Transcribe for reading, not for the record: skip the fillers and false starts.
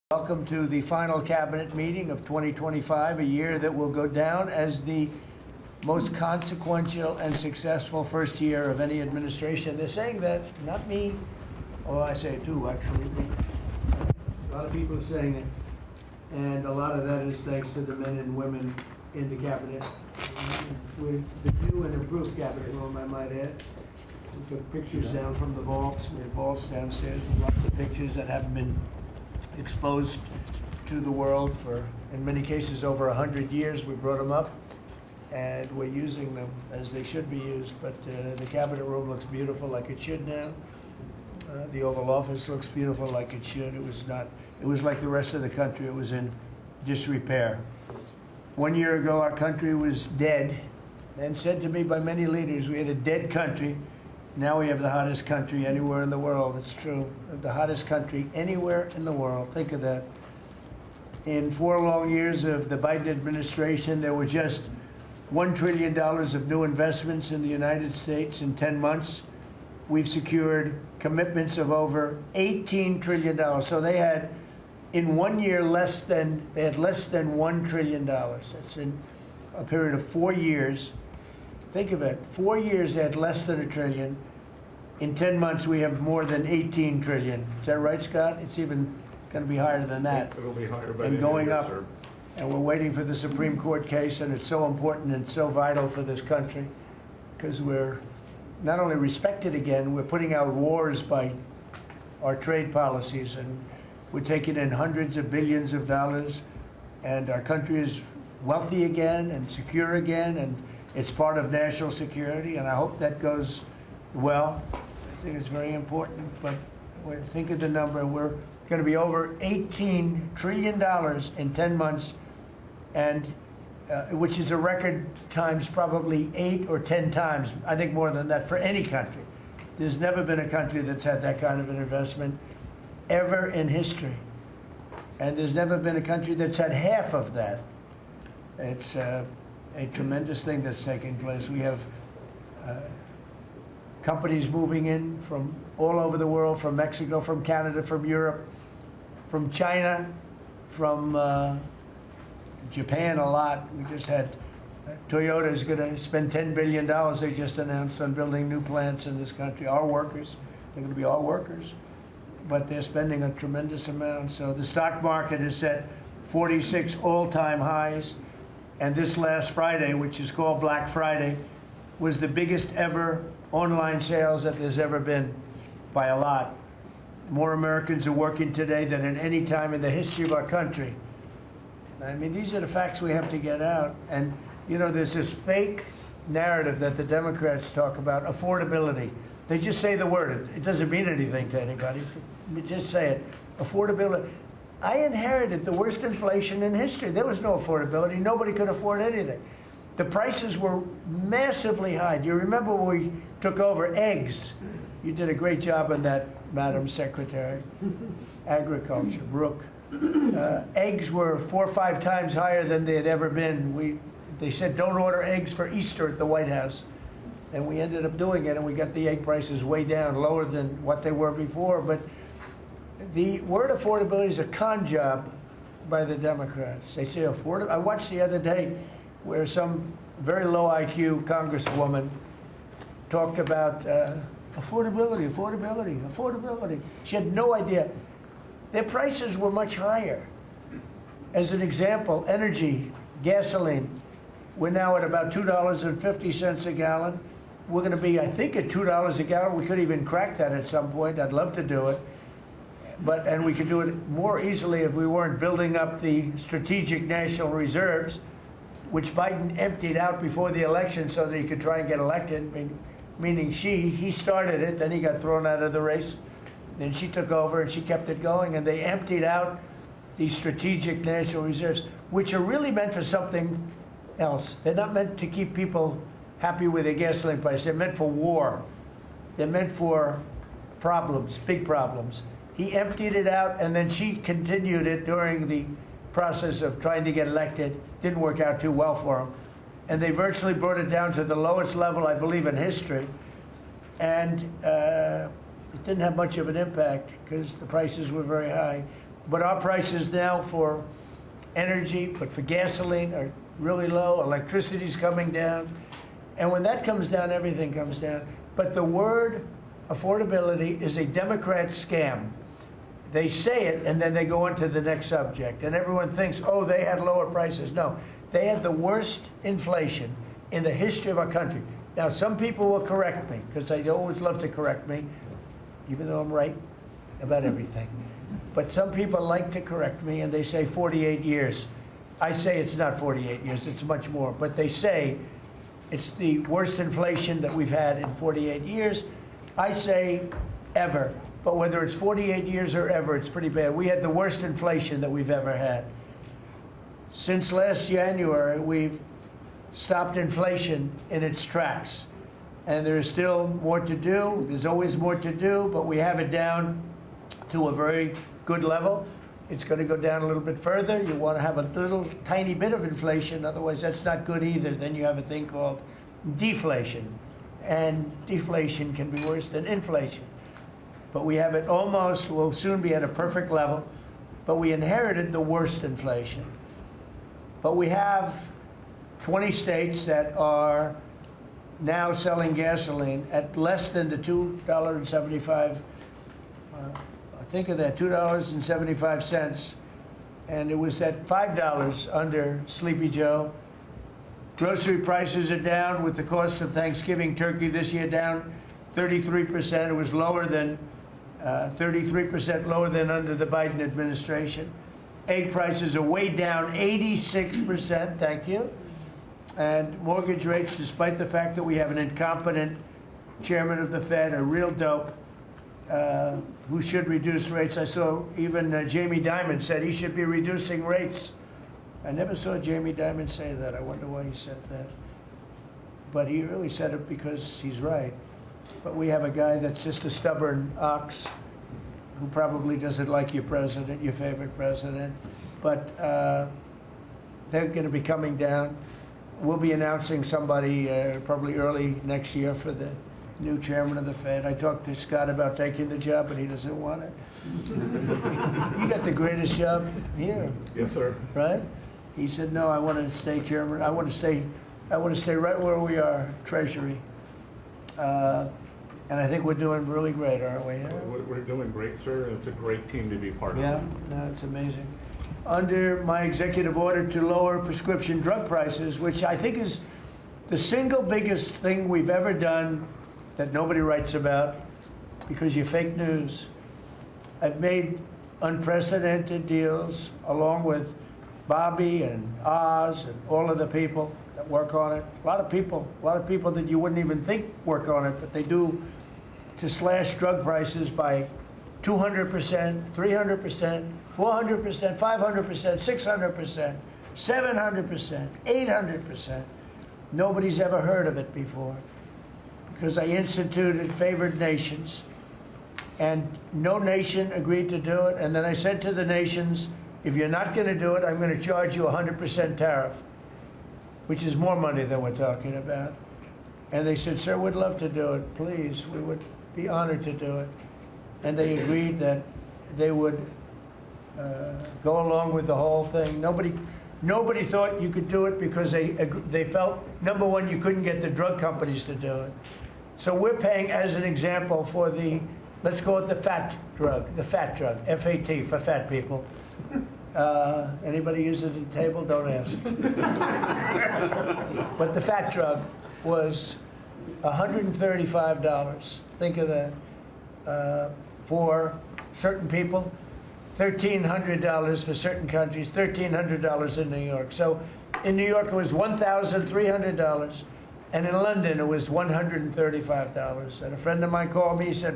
Welcome to the final cabinet meeting of 2025, a year that will go down as the most consequential and successful first year of any administration. They're saying that, not me. Oh, I say it too, actually. A lot of people are saying it. And a lot of that is thanks to the men and women in the cabinet. With the new and improved cabinet room, I might add. We took pictures down from the vaults. We have vaults downstairs with lots of pictures that haven't been exposed to the world for, in many cases, over 100 years. We brought them up, and we're using them as they should be used. But the cabinet room looks beautiful, like it should now. The Oval Office looks beautiful, like it should. It was not. It was like the rest of the country. It was in disrepair. 1 year ago, our country was dead, and said to me by many leaders, we had a dead country. Now we have the hottest country anywhere in the world. It's true. The hottest country anywhere in the world. Think of that. In 4 long years of the Biden administration, there were just $1 trillion of new investments in the United States in 10 months. We've secured commitments of over $18 trillion. So they had, in 1 year, less than $1 trillion. That's in a period of 4 years. Think of it. 4 years they had less than $1 trillion. In 10 months we have more than $18 trillion. Is that right, Scott? It's even going to be higher than that. It'll be higher by and going up. Sir. And we're waiting for the Supreme Court case, and it's so important and so vital for this country because we're not only respected again, we're putting out wars by our trade policies, and we're taking in hundreds of billions of dollars, and our country is wealthy again and secure again, and it's part of national security, and I hope that goes well. I think it's very important, but think of the number. We're going to be over $18 trillion in 10 months, and which is a record times probably 8 or 10 times, I think more than that, for any country. There's never been a country that's had that kind of an investment ever in history. And there's never been a country that's had half of that. It's a tremendous thing that's taking place. We have companies moving in from all over the world, from Mexico, from Canada, from Europe, from China, from Japan a lot. We just had Toyota is going to spend $10 billion, they just announced, on building new plants in this country. Our workers, they're going to be our workers, but they're spending a tremendous amount. So the stock market has set 46 all-time highs. And this last Friday, which is called Black Friday, was the biggest ever online sales that there's ever been by a lot. More Americans are working today than at any time in the history of our country. I mean, these are the facts we have to get out. And, you know, there's this fake narrative that the Democrats talk about, affordability. They just say the word. It doesn't mean anything to anybody. Just say it. Affordability. I inherited the worst inflation in history. There was no affordability. Nobody could afford anything. The prices were massively high. Do you remember when we took over eggs? You did a great job on that, Madam Secretary. Agriculture, Brooke. Eggs were 4 or 5 times higher than they had ever been. They said, don't order eggs for Easter at the White House. And we ended up doing it, and we got the egg prices way down, lower than what they were before. But the word affordability is a con job by the Democrats. They say affordable. I watched the other day where some very low IQ congresswoman talked about affordability, affordability, affordability. She had no idea. Their prices were much higher. As an example, energy, gasoline, we're now at about $2.50 a gallon. We're going to be, I think, at $2 a gallon. We could even crack that at some point. I'd love to do it. And we could do it more easily if we weren't building up the strategic national reserves, which Biden emptied out before the election so that he could try and get elected, meaning he started it, then he got thrown out of the race, then she took over and she kept it going, and they emptied out these strategic national reserves, which are really meant for something else. They're not meant to keep people happy with their gasoline price. They're meant for war. They're meant for problems, big problems. He emptied it out, and then she continued it during the process of trying to get elected. Didn't work out too well for him. And they virtually brought it down to the lowest level, I believe, in history. And it didn't have much of an impact because the prices were very high. But our prices now for energy, but for gasoline are really low. Electricity's coming down. And when that comes down, everything comes down. But the word affordability is a Democrat scam. They say it, and then they go on to the next subject. And everyone thinks, oh, they had lower prices. No, they had the worst inflation in the history of our country. Now, some people will correct me, because they always love to correct me, even though I'm right about everything. But some people like to correct me, and they say 48 years. I say it's not 48 years, it's much more. But they say it's the worst inflation that we've had in 48 years. I say ever. But whether it's 48 years or ever, it's pretty bad. We had the worst inflation that we've ever had. Since last January, we've stopped inflation in its tracks. And there's still more to do. There's always more to do, but we have it down to a very good level. It's going to go down a little bit further. You want to have a little tiny bit of inflation, otherwise that's not good either. Then you have a thing called deflation. And deflation can be worse than inflation. But we have it almost, we'll soon be at a perfect level, but we inherited the worst inflation. But we have 20 states that are now selling gasoline at less than the $2.75, think of that, $2.75, and it was at $5 under Sleepy Joe. Grocery prices are down with the cost of Thanksgiving turkey this year down 33%. It was lower than 33% lower than under the Biden administration. Egg prices are way down 86%, thank you. And mortgage rates, despite the fact that we have an incompetent chairman of the Fed, a real dope, who should reduce rates. I saw even Jamie Dimon said he should be reducing rates. I never saw Jamie Dimon say that. I wonder why he said that. But he really said it because he's right. But we have a guy that's just a stubborn ox who probably doesn't like your president, your favorite president. But they're going to be coming down. We'll be announcing somebody probably early next year for the new chairman of the Fed. I talked to Scott about taking the job, but he doesn't want it. You got the greatest job here. Yes, sir. Right? He said, no, I want to stay chairman. I want to stay right where we are, Treasury. And I think we're doing really great, aren't we? Yeah? We're doing great, sir. It's a great team to be part of. Yeah, no, it's amazing. Under my executive order to lower prescription drug prices, which I think is the single biggest thing we've ever done that nobody writes about because you're fake news. I've made unprecedented deals along with Bobby and Oz and all of the people that work on it. A lot of people that you wouldn't even think work on it, but they do, to slash drug prices by 200%, 300%, 400%, 500%, 600%, 700%, 800%. Nobody's ever heard of it before because I instituted favored nations and no nation agreed to do it. And then I said to the nations, if you're not going to do it, I'm going to charge you 100% tariff, which is more money than we're talking about. And they said, sir, we'd love to do it. Please, we would be honored to do it. And they agreed that they would go along with the whole thing. Nobody thought you could do it because they felt, number one, you couldn't get the drug companies to do it. So we're paying, as an example, for the, let's call it the fat drug, F-A-T, for fat people. Anybody use it at the table? Don't ask. But the fat drug was $135. Think of that. For certain people, $1,300 for certain countries, $1,300 in New York. So in New York, it was $1,300. And in London, it was $135. And a friend of mine called me, he said,